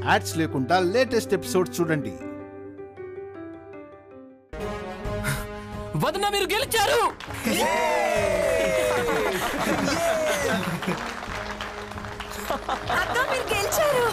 Ads లేకుండా latest episode చూడండి. వదిన మీరు గెలిచారు. అక్క మీరు గెలిచారు.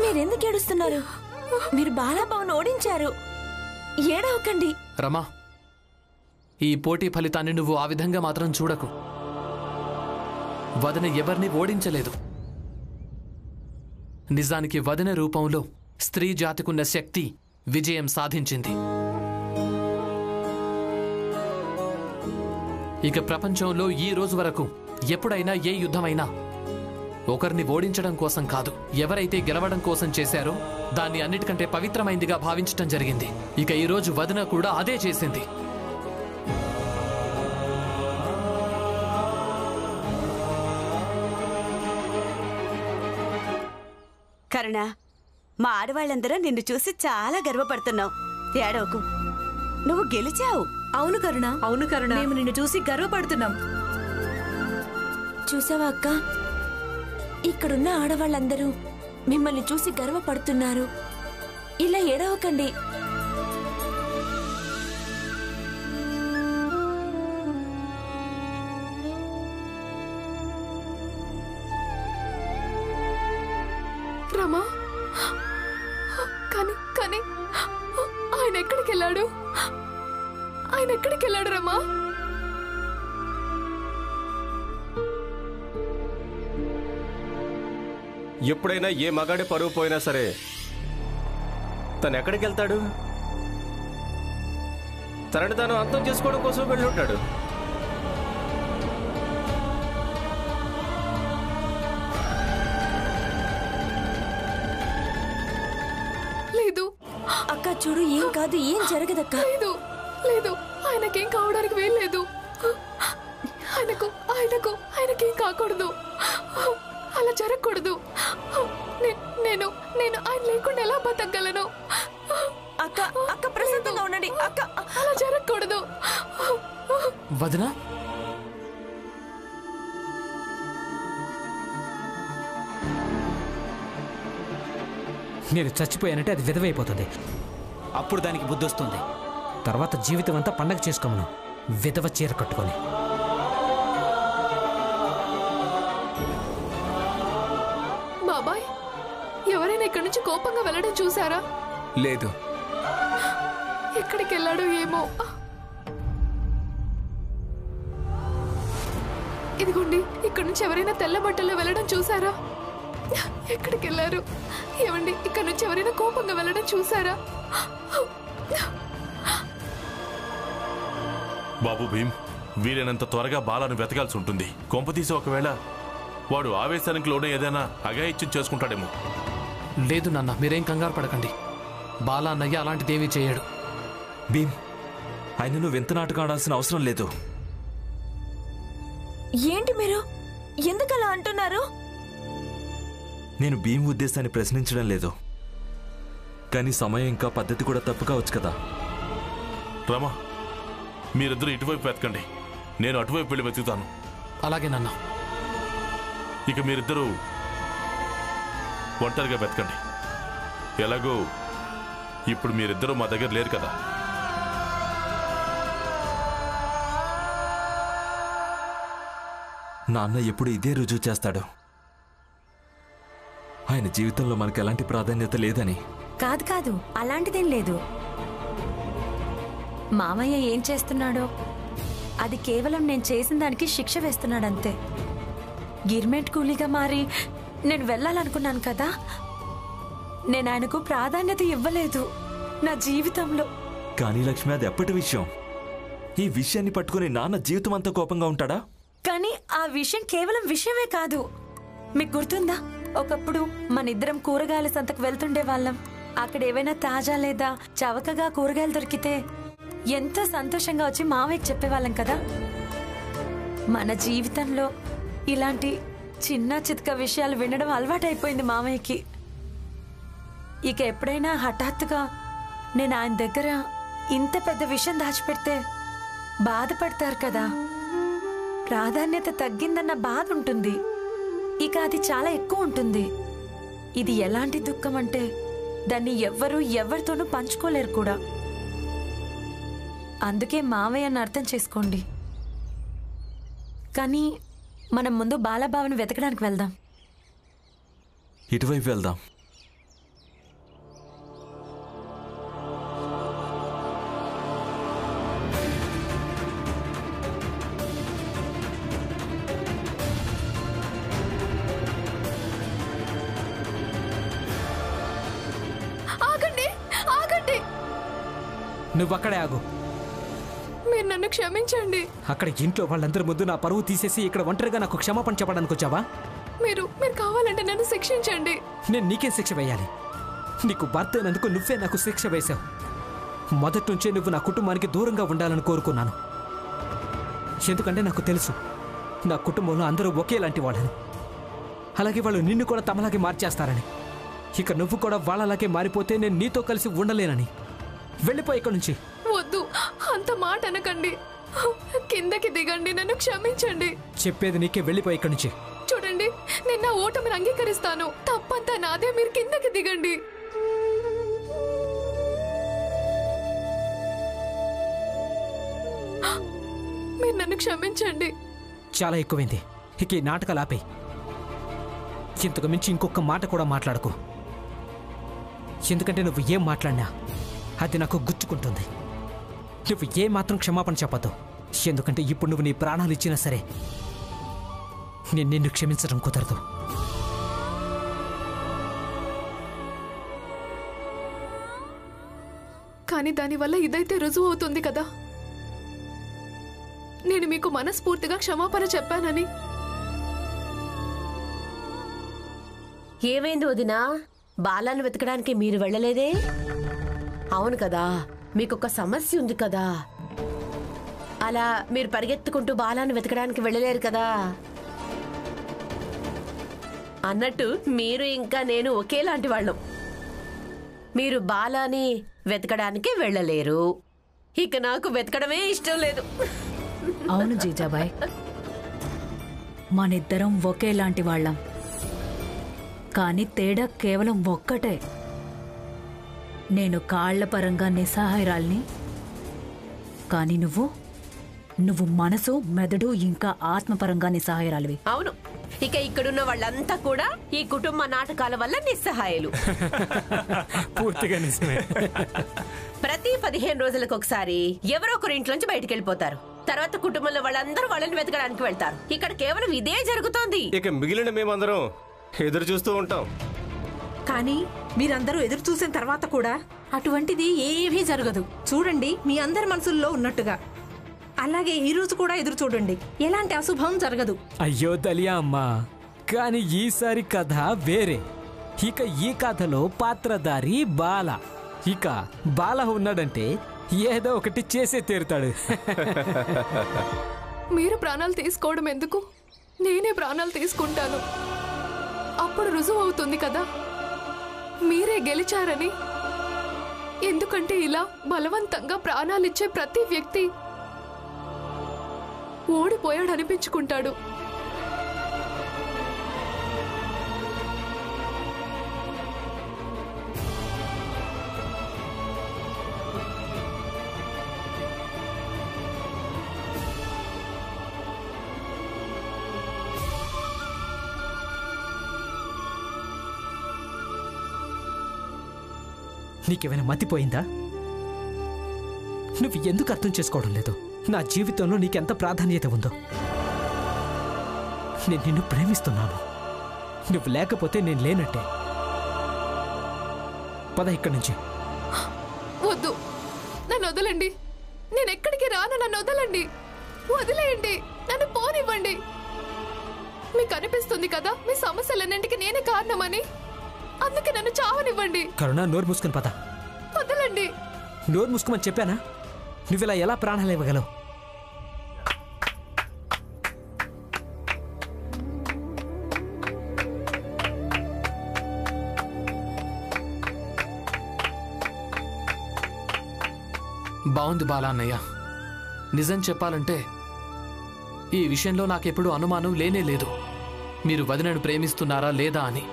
మీరెందుకు ఏడుస్తున్నారు? మీరు బాలాబాబును ఓడించారు. ఏడవకండి. రమా, ఈ పోటీ ఫలితాన్ని నువ్వు ఆ విధంగా మాత్రం చూడకు. వదిన ఎవరిని ఓడించలేదు. నిజానికి వదిన రూపంలో స్త్రీ జాతికున్న శక్తి విజయం సాధించింది. ఇక ప్రపంచంలో ఈ రోజు వరకు ఎప్పుడైనా ఏ యుద్ధమైనా ఒకరిని ఓడించడం కోసం కాదు, ఎవరైతే గెలవడం కోసం చేశారో దాన్ని అన్నిటికంటే పవిత్రమైందిగా భావించటం జరిగింది. ఇక ఈరోజు వదిన కూడా అదే చేసింది. కరుణ, మా ఆడవాళ్ళందరూ నిన్ను చూసి చాలా గర్వపడుతున్నావు. ఏడవకు, నువ్వు గెలిచావు. అవును కరుణ, అవును కరుణ, మేము నిన్ను చూసి గర్వపడుతున్నాం. చూసావా అక్క, ఇక్కడున్న ఆడవాళ్ళందరూ మిమ్మల్ని చూసి గర్వపడుతున్నారు. ఇలా ఏడవకండి. రమా, కానీ ఆయన ఎక్కడికి వెళ్ళాడు? ఆయన ఎక్కడికి వెళ్ళాడు రమా? ఎప్పుడైనా ఏ మగాడి పరువు పోయినా సరే తను ఎక్కడికి వెళ్తాడు? తనని తాను అంతం చేసుకోవడం కోసం వెళ్ళి ఉంటాడు. లేదు అక్క, చూడు, ఏం కాదు, ఏం జరగదక్క. లేదు లేదు, ఆయనకేం కావడానికి వీల్లేదు. ఆయనకేం కాకూడదు. అలా జరగకూడదు. నేను ఆయన లేకుండా ఎలా బతకగలను? అక్క అక్క ప్రశాంతంగా ఉండండి అక్క. అలా జరగకూడదు. వదినా, నేను చచ్చిపోయానంటే అది విధవైపోతుంది. అప్పుడు దానికి బుద్ధి వస్తుంది. తర్వాత జీవితం అంతా పండగ చేసుకోమను, విధవ చీర కట్టుకొని. బాబాయ్, ఎవరైనా ఇక్కడి నుంచి కోపంగా వెళ్ళడం చూసారా? లేదు. ఎక్కడికి వెళ్ళాడో ఏమో. ఇదిగోండి, ఇక్కడి నుంచి ఎవరైనా తెల్ల బట్టల్లో వెళ్ళడం చూసారా? ఎక్కడికి వెళ్ళారు? ఏమండి, ఇక్కడ నుంచి ఎవరైనా కోపంగా వెళ్ళడం చూసారా? బాబు భీమ్, వీలైనంత త్వరగా బాలను వెతకాల్సి ఉంటుంది. కొంపతీసి ఒకవేళ వాడు ఆవేశానికి లోనే ఏదైనా అఘాయిత్యం చేసుకుంటాడేమో. లేదు నాన్న, మీరేం కంగారు పడకండి. బాలా అన్నయ్య అలాంటిదేమీ చేయడు. భీమ్, ఆయన నువ్వు వింత నాటకం ఆడాల్సిన అవసరం లేదు. ఏంటి మీరు ఎందుకలా అంటున్నారు? నేను భీమ్ ఉద్దేశాన్ని ప్రశ్నించడం లేదు, కానీ సమయం ఇంకా పద్ధతి కూడా తప్పు కావచ్చు కదా. రమా, మీరిద్దరూ ఇటువైపు వెతకండి, నేను అటువైపు వెళ్ళి వెతుకుతాను. అలాగే నాన్న. ఇక మీరిద్దరూ ఒంటరిగా వెతకండి. ఎలాగో ఇప్పుడు మీరిద్దరూ మా దగ్గర లేరు కదా. నాన్న ఎప్పుడు ఇదే రుజువు చేస్తాడు. ఆయన జీవితంలో మనకు ఎలాంటి ప్రాధాన్యత లేదని. కాదు కాదు, అలాంటిదేం లేదు. మామయ్య ఏం చేస్తున్నాడో అది కేవలం నేను చేసిన దానికి శిక్ష వేస్తున్నాడంతే. గిర్మెంట్ కూలీగా మారి నేను వెళ్ళాలనుకున్నాను కదా, నేను ఆయనకు ప్రాధాన్యత ఇవ్వలేదు నా జీవితంలో. కానీ లక్ష్మి, అది ఎప్పటి విషయం? ఈ విషయాన్ని పట్టుకుని నాన్న జీవితం అంతా కోపంగా ఉంటాడా? కానీ ఆ విషయం కేవలం విషయమే కాదు. మీకు గుర్తుందా, ఒకప్పుడు మనిద్దరం కూరగాయల సంతకు వెళ్తుండే వాళ్ళం. అక్కడ ఏవైనా తాజా లేదా చవకగా కూరగాయలు దొరికితే ఎంతో సంతోషంగా వచ్చి మావయ్యకి చెప్పేవాళ్ళం కదా. మన జీవితంలో ఇలాంటి చిన్న చితక విషయాలు వినడం అలవాటైపోయింది మావయ్యకి. ఇక ఎప్పుడైనా హఠాత్తుగా నేను ఆయన దగ్గర ఇంత పెద్ద విషయం దాచిపెడితే బాధపడతారు కదా. ప్రాధాన్యత తగ్గిందన్న బాధ ఉంటుంది. ఇక అది చాలా ఎక్కువ ఉంటుంది. ఇది ఎలాంటి దుఃఖం అంటే దాన్ని ఎవరితోనూ పంచుకోలేరు కూడా. అందుకే మావయ్యని అర్థం చేసుకోండి. కానీ మనం ముందు బాలబావని వెతకడానికి వెళ్దాం. ఇటువైపు వెళ్దాం. ఆగండి, ఆగండి. నువ్వక్కడే ఆగు. మీరు నన్ను క్షమించండి. అక్కడ ఇంట్లో వాళ్ళందరి ముందు నా పరువు తీసేసి ఇక్కడ ఒంటరిగా నాకు క్షమాపణ చెప్పడానికి వచ్చావా? మీరు కావాలంటే నన్ను శిక్షించండి. నేను నీకే శిక్ష వేయాలి. నీకు భర్త అయినందుకు నువ్వే నాకు శిక్ష వేశావు. మొదటి నుంచే నువ్వు నా కుటుంబానికి దూరంగా ఉండాలని కోరుకున్నాను. ఎందుకంటే నాకు తెలుసు నా కుటుంబంలో అందరూ ఒకేలాంటి వాళ్ళని, అలాగే వాళ్ళు నిన్ను కూడా తమలాగే మార్చేస్తారని. ఇక నువ్వు కూడా వాళ్ళలాగే మారిపోతే నేను నీతో కలిసి ఉండలేనని. వెళ్ళిపో ఇక్కడి నుంచి. వద్దు, అంత మాట అనకండి. కిందకి దిగండి, నన్ను క్షమించండి. చెప్పేది నీకే, వెళ్ళిపో ఇక్కడి నుంచి. చూడండి, నేను నా ఓటమిని అంగీకరిస్తాను. తప్పంతా నాదే, మీరు కిందకి దిగండి. మీరు నన్ను క్షమించండి. చాలా ఎక్కువైంది. ఇక ఈ నాటకాలు ఆపేయ్. ఇంతకు మించి ఇంకొక మాట కూడా మాట్లాడకు. ఎందుకంటే నువ్వు ఏం మాట్లాడినా అది నాకు గుచ్చుకుంటుంది. నువ్వు ఏ మాత్రం క్షమాపణ చెప్పద్దు. ఎందుకంటే ఇప్పుడు నువ్వు నీ ప్రాణాలు ఇచ్చినా సరే నేను నిన్ను క్షమించడం కుదరదు. కానీ దానివల్ల ఇదైతే రుజువు అవుతుంది కదా, నేను మీకు మనస్ఫూర్తిగా క్షమాపణ చెప్పానని. ఏమైంది వదినా? బాలాన్ని వెతకడానికి మీరు వెళ్ళలేదే? అవును కదా, మీకొక సమస్య ఉంది కదా. అలా మీరు పరిగెత్తుకుంటూ బాలాన్ని వెతకడానికి వెళ్ళలేరు కదా. అన్నట్టు మీరు ఇంకా నేను ఒకేలాంటి వాళ్ళం. మీరు బాలాని వెతకడానికి వెళ్ళలేరు, ఇక నాకు వెతకడమే ఇష్టం లేదు. అవును జీజాబాయ్, మనిద్దరం ఒకేలాంటి వాళ్ళం. కానీ తేడా కేవలం ఒక్కటే. నేను కాళ్ల పరంగా నిస్సహాయరాల్ని, కానీ నువ్వు మనసు, మెదడు ఇంకా ఆత్మపరంగా నిస్సహాయరాలివి. అవును, ఇక ఇక్కడున్న వాళ్ళంతా కూడా ఈ కుటుంబ నాటకాల వల్ల నిస్సహాయాలు. పూర్తిగా నిజమే. ప్రతి 15 రోజులకు ఒకసారి ఎవరో ఒకరి ఇంట్లోంచి బయటికి వెళ్ళిపోతారు. తర్వాత కుటుంబంలో వాళ్ళందరూ వాళ్ళని వెతకడానికి వెళ్తారు. ఇక్కడ కేవలం ఇదే జరుగుతోంది. ఇక మిగిలిన మేమందరం ఎదురు చూస్తూ ఉంటాం. కానీ మీరందరూ ఎదురు చూసిన తర్వాత కూడా అటువంటిది ఏమీ జరగదు. చూడండి, మీ అందరి మనసుల్లో ఉన్నట్టుగా. అలాగే ఈ రోజు కూడా ఎదురు చూడండి, ఎలాంటి అశుభం జరగదు. అయ్యో దలియా అమ్మా, కానీ ఈసారి కథ వేరే. ఇక ఈ కథలో పాత్రధారి బాల. ఇక బాల ఉన్నాడంటే ఏదో ఒకటి చేసే తీరుతాడు. మీరు ప్రాణాలు తీసుకోవడం ఎందుకు, నేనే ప్రాణాలు తీసుకుంటాను. అప్పుడు రుజువు అవుతుంది కదా మీరే గెలిచారని. ఎందుకంటే ఇలా బలవంతంగా ప్రాణాలిచ్చే ప్రతి వ్యక్తి ఓడిపోయాడు అనిపించుకుంటాడు. నీకేమైనా మతిపోయిందా? నువ్వు ఎందుకు అర్థం చేసుకోవడం లేదు నా జీవితంలో నీకెంత ప్రాధాన్యత ఉందో? నేను నిన్ను ప్రేమిస్తున్నాను. నువ్వు లేకపోతే నేను లేనట్టే. పద ఇక్కడి నుంచి. వద్దు, నన్ను వదలండి. నేను ఎక్కడికి రాను, నన్ను వదలండి. వదిలేయండి, నన్ను పోనివ్వండి. మీకు అనిపిస్తుంది కదా మీ సమస్యలన్నింటికి నేనే కారణమని. అందుకే నన్ను చావనివ్వండి. కరుణ, నోరు మూసుకుని పద. వదలండి. నోరు మూసుకోమని చెప్పానా? నువ్విలా ఎలా ప్రాణాలు ఇవ్వగలవు? బాగుంది బాలా అన్నయ్య. నిజం చెప్పాలంటే ఈ విషయంలో నాకెప్పుడు అనుమానం లేనే లేదు. మీరు వదినను ప్రేమిస్తున్నారా లేదా అని.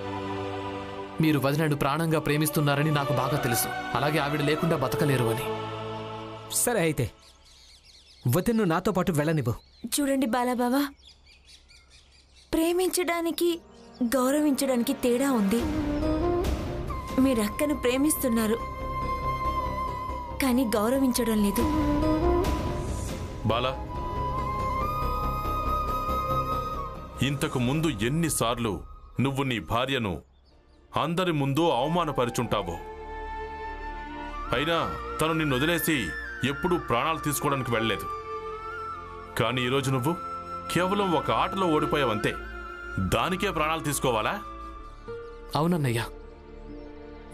మీరు వదినను ప్రాణంగా ప్రేమిస్తున్నారని నాకు బాగా తెలుసు. అలాగే ఆవిడ లేకుండా బతకలేరు అని. సరే అయితే వదిను నాతో పాటు వెళ్ళనివ్వు. చూడండి బాలాబావా, ప్రేమించడానికి గౌరవించడానికి తేడా ఉంది. మీరు అక్కను ప్రేమిస్తున్నారు కానీ గౌరవించడం లేదు. బాలా, ఇంతకు ముందు ఎన్నిసార్లు నువ్వు నీ భార్యను అందరి ముందు అవమానపరుచుంటావో. అయినా తను నిన్ను వదిలేసి ఎప్పుడూ ప్రాణాలు తీసుకోవడానికి వెళ్ళలేదు. కానీ ఈరోజు నువ్వు కేవలం ఒక ఆటలో ఓడిపోయావంతే. దానికే ప్రాణాలు తీసుకోవాలా? అవునన్నయ్య,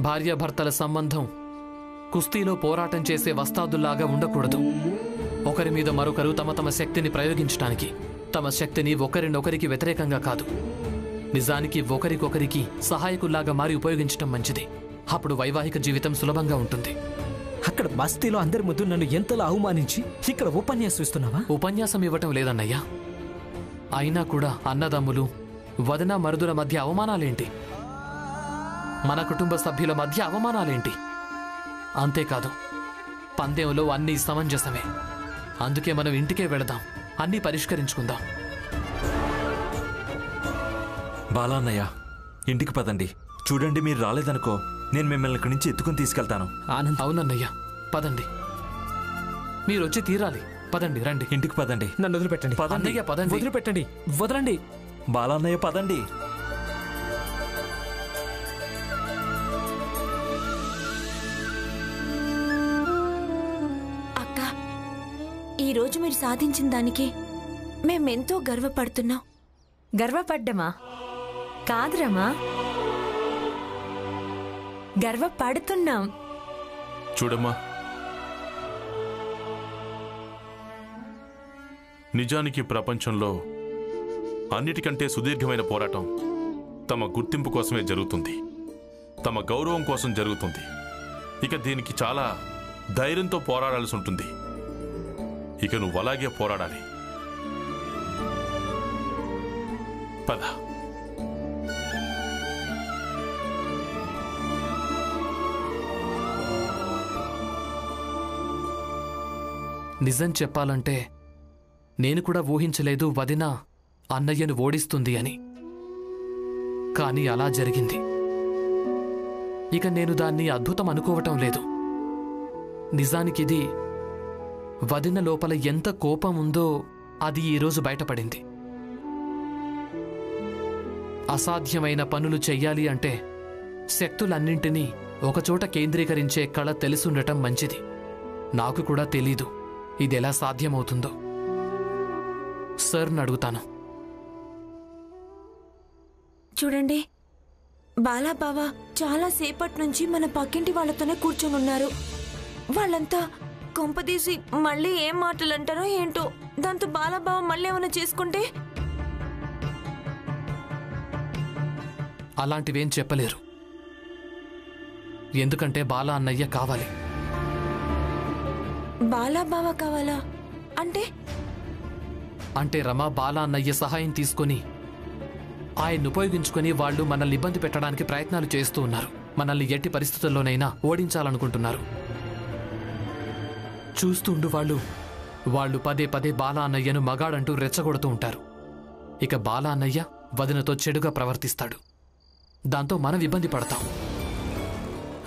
భార్యాభర్తల సంబంధం కుస్తీలో పోరాటం చేసే వస్తాదుల్లాగా ఉండకూడదు. ఒకరి మీద మరొకరు తమ తమ శక్తిని ప్రయోగించడానికి, తమ శక్తిని ఒకరినొకరికి వ్యతిరేకంగా కాదు, నిజానికి ఒకరికొకరికి సహాయకుల్లాగా మారి ఉపయోగించడం మంచిది. అప్పుడు వైవాహిక జీవితం సులభంగా ఉంటుంది. అక్కడ బస్తీలో అందరి ముందు నన్ను ఎంతలా అవమానించి ఇక్కడ ఉపన్యాసం ఇస్తున్నావా? ఉపన్యాసం ఇవ్వటం లేదన్నయ్యా. అయినా కూడా అన్నదమ్ములు, వదిన మరుదుల మధ్య అవమానాలేంటి? మన కుటుంబ సభ్యుల మధ్య అవమానాలేంటి? అంతేకాదు, పందెంలో అన్నీ సమంజసమే. అందుకే మనం ఇంటికే వెళదాం, అన్నీ పరిష్కరించుకుందాం. బాలాన్నయ్య, ఇంటికి పదండి. చూడండి, మీరు రాలేదనుకో నేను మిమ్మల్ని ఇక్కడి నుంచి ఎత్తుకుని తీసుకెళ్తాను. ఆనంద్. అవునన్నయ్య, పదండి. మీరొచ్చి తీరాలి. పదండి, రండి. ఇంటికి పదండి. నన్ను వదిలిపెట్టండి. అన్నయ్య, పదండి. వదిలిపెట్టండి. వదలండి. బాలాన్నయ్య, పదండి. అక్క, ఈరోజు మీరు సాధించిన దానికి మేమెంతో గర్వపడుతున్నాం. గర్వపడ్డమా? కాదురమ్మా, గర్వపడుతున్నాం. చూడమ్మా, నిజానికి ప్రపంచంలో అన్నిటికంటే సుదీర్ఘమైన పోరాటం తమ గుర్తింపు కోసమే జరుగుతుంది, తమ గౌరవం కోసం జరుగుతుంది. ఇక దీనికి చాలా ధైర్యంతో పోరాడాల్సి ఉంటుంది. ఇక నువ్వు అలాగే పోరాడాలి. పద. నిజం చెప్పాలంటే నేను కూడా ఊహించలేదు వదిన అన్నయ్యను ఓడిస్తుంది అని. కానీ అలా జరిగింది. ఇక నేను దాన్ని అద్భుతం అనుకోవటం లేదు. నిజానికిది వదిన లోపల ఎంత కోపం ఉందో అది ఈరోజు బయటపడింది. అసాధ్యమైన పనులు చెయ్యాలి అంటే శక్తులన్నింటినీ ఒకచోట కేంద్రీకరించే కళ తెలుసుండటం మంచిది. నాకు కూడా తెలీదు ఇదెలా సాధ్యమవుతుందో. సార్ని అడుగుతాను. చూడండి, బాలాబావ చాలా సేపటి నుంచి మన పక్కింటి వాళ్ళతోనే కూర్చొని ఉన్నారు. వాళ్ళంతా కొంపదీసి మళ్ళీ ఏం మాటలు అంటారో ఏంటో. దాంతో బాలాబావ మళ్ళీ ఏమైనా చేసుకుంటే? అలాంటివేం చెప్పలేరు. ఎందుకంటే బాలా అన్నయ్య కావాలి. బాలాబావ కావాలా అంటే రమా బాలా అన్నయ్య సహాయం తీసుకొని ఆయన్ని ఉపయోగించుకొని వాళ్ళు మనల్ని ఇబ్బంది పెట్టడానికి ప్రయత్నాలు చేస్తూ ఉన్నారు. మనల్ని ఎట్టి పరిస్థితుల్లోనైనా ఓడించాలనుకుంటున్నారు. చూస్తుండు వాళ్ళు పదే పదే బాలా అన్నయ్యను మగాడంటూ రెచ్చగొడుతూ ఉంటారు. ఇక బాలా అన్నయ్య వదినతో చెడుగా ప్రవర్తిస్తాడు. దాంతో మనం ఇబ్బంది పడతాం.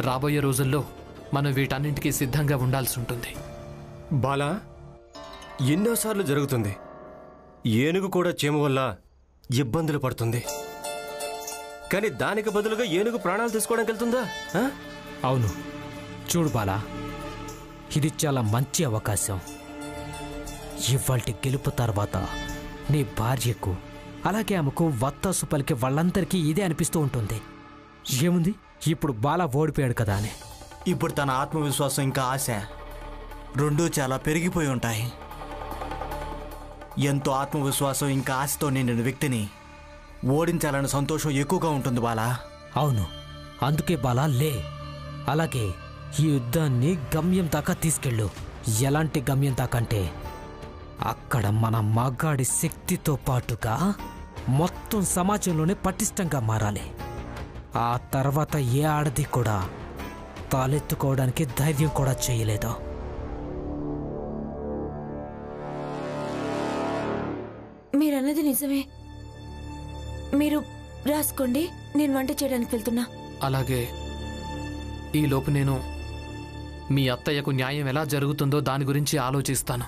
రాబోయే రోజుల్లో మనం వీటన్నింటికీ సిద్ధంగా ఉండాల్సి ఉంటుంది. బాలా, ఎన్నోసార్లు జరుగుతుంది. ఏనుగు కూడా చీమ వల్ల ఇబ్బందులు పడుతుంది, కానీ దానికి బదులుగా ఏనుగు ప్రాణాలు తీసుకోవడానికి వెళ్తుందా? అవును, చూడు బాలా, ఇది చాలా మంచి అవకాశం. ఇవాల్టి గెలుపు తర్వాత నీ భార్యకు అలాగే ఆమెకు వత్తాసు పలికి వాళ్ళందరికీ ఇదే అనిపిస్తూ ఉంటుంది. ఏముంది, ఇప్పుడు బాలా ఓడిపోయాడు కదా అని. ఇప్పుడు తన ఆత్మవిశ్వాసం ఇంకా ఆశ రెండూ చాలా పెరిగిపోయి ఉంటాయి. ఎంతో ఆత్మవిశ్వాసం ఇంకా ఆశతో నిండిన వ్యక్తిని ఓడించాలన్న సంతోషం ఎక్కువగా ఉంటుంది బాలా. అవును, అందుకే బాలా లే. అలాగే ఈ యుద్ధాన్ని గమ్యం దాకా తీసుకెళ్ళు. ఎలాంటి గమ్యం దాకా అంటే అక్కడ మన మగాడి శక్తితో పాటుగా మొత్తం సమాజంలోనే పటిష్టంగా మారాలి. ఆ తర్వాత ఏ ఆడది కూడా తాలెత్తుకోవడానికి ధైర్యం కూడా చేయలేదు. మీరన్నది నిజమే. మీరు రాసుకోండి, నేను వంట చేయడానికి వెళ్తున్నా. అలాగే ఈలోపు నేను మీ అత్తయ్యకు న్యాయం ఎలా జరుగుతుందో దాని గురించి ఆలోచిస్తాను.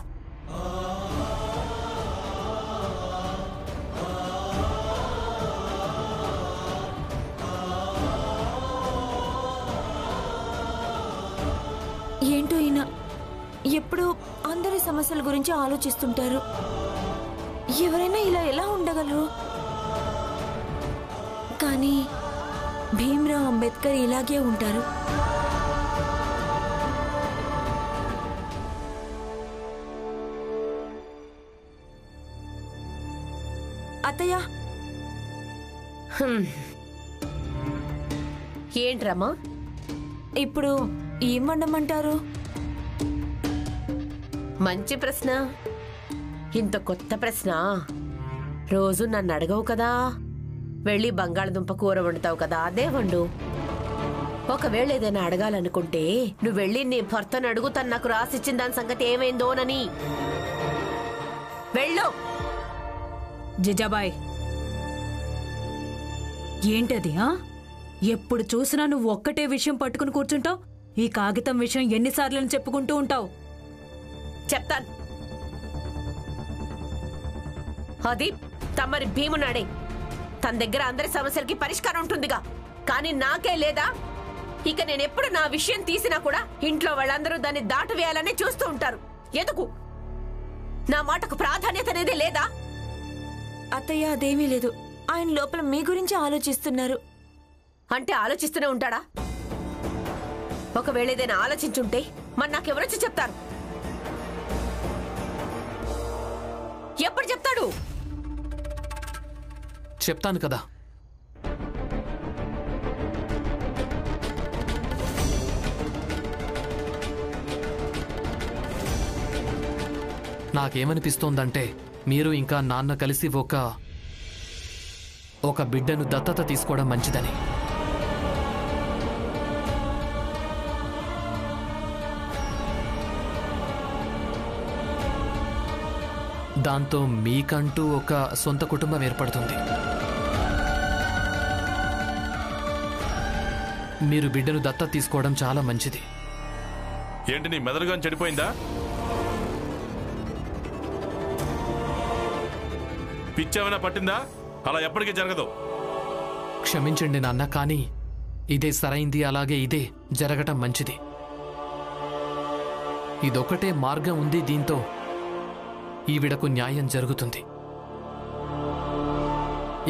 ఏంటో ఈయన ఎప్పుడూ అందరి సమస్యల గురించి ఆలోచిస్తుంటారు. ఎవరైనా ఇలా ఎలా ఉండగలరు? కానీ భీమ్రావ్ అంబేద్కర్ ఇలాగే ఉంటారు. అత్తయ్య, ఏంట్రమ్మా ఇప్పుడు ఏం వండమంటారు? మంచి ప్రశ్న. ఇంత కొత్త ప్రశ్న రోజు నన్ను అడగవు కదా. వెళ్ళి బంగాళదుంప కూర వండుతావు కదా, అదే వండు. ఒకవేళ ఏదైనా అడగాలనుకుంటే నువ్వు వెళ్ళి నీ భర్తను అడుగు, తను నాకు రాసిచ్చిన దాని సంగతి ఏమైందోనని. వెళ్ళు. జిజాబాయ్, ఏంటది? ఎప్పుడు చూసినా నువ్వు ఒక్కటే విషయం పట్టుకుని కూర్చుంటావు. ఈ కాగితం విషయం ఎన్నిసార్లు చెప్పుకుంటూ ఉంటావు? చెప్తాను. అది తమరి భీమునాడే. తన దగ్గర అందరి సమస్యలకి పరిష్కారం ఉంటుందిగా, కానీ నాకే లేదా? ఇక నేనెప్పుడు నా విషయం తీసినా కూడా ఇంట్లో వాళ్ళందరూ దాన్ని దాటవేయాలని చూస్తూ ఉంటారు. ఎందుకు? నా మాటకు ప్రాధాన్యత అనేది లేదా? అత్తయ్య, అదేమీ లేదు. ఆయన లోపల మీ గురించి ఆలోచిస్తున్నారు. అంటే ఆలోచిస్తూనే ఉంటాడా? ఒకవేళ ఏదైనా ఆలోచించుంటే మరి నాకెవరొచ్చి చెప్తారు? ఎప్పుడు చెప్తాడు? చెప్తాను కదా. నాకేమనిపిస్తోందంటే మీరు ఇంకా నాన్న కలిసి ఒక బిడ్డను దత్తత తీసుకోవడం మంచిదని. దాంతో మీకంటూ ఒక సొంత కుటుంబం ఏర్పడుతుంది. మీరు బిడ్డను దత్తత తీసుకోవడం చాలా మంచిది. ఏంటి, నీ మెదడుగా చెడిపోయిందా? పిచ్చేమైనా పట్టిందా? అలా ఎప్పటికీ జరగదు. క్షమించండి నాన్న, కానీ ఇదే సరైంది. అలాగే ఇదే జరగటం మంచిది. ఇదొక్కటే మార్గం ఉంది. దీంతో ఈవిడకు న్యాయం జరుగుతుంది.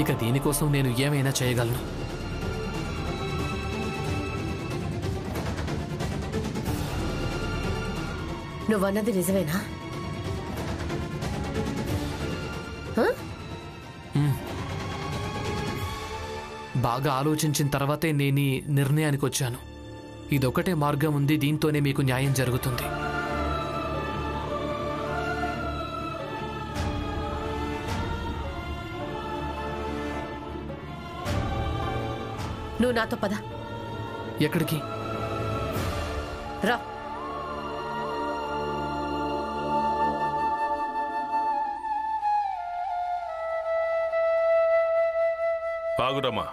ఇక దీనికోసం నేను ఏమైనా చేయగలను. నువ్వన్నది నిజమేనా? బాగా ఆలోచించిన తర్వాతే నేను ఈ నిర్ణయానికి వచ్చాను. ఇదొకటే మార్గం ఉంది. దీంతోనే మీకు న్యాయం జరుగుతుంది. నువ్వు నాతో పద. ఎక్కడికి? రా. ఆగురమ్మా.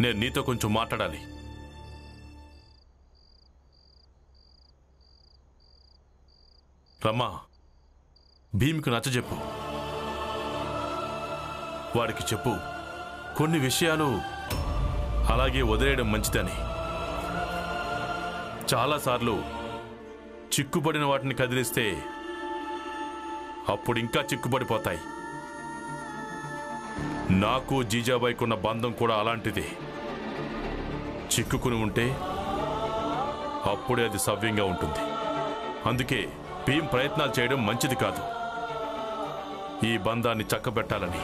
నేను నీతో కొంచెం మాట్లాడాలి. రమ్మా, భీమ్కి నచ్చజెప్పు. వాడికి చెప్పు కొన్ని విషయాలు అలాగే వదిలేయడం మంచిదని. చాలాసార్లు చిక్కుపడిన వాటిని కదిలిస్తే అప్పుడు ఇంకా చిక్కుపడిపోతాయి. నాకు జీజాబాయికున్న బంధం కూడా అలాంటిది. చిక్కుకుని ఉంటే అప్పుడే అది సవ్యంగా ఉంటుంది. అందుకే భీమ్ ప్రయత్నాలు చేయడం మంచిది కాదు, ఈ బంధాన్ని చక్కబెట్టాలని.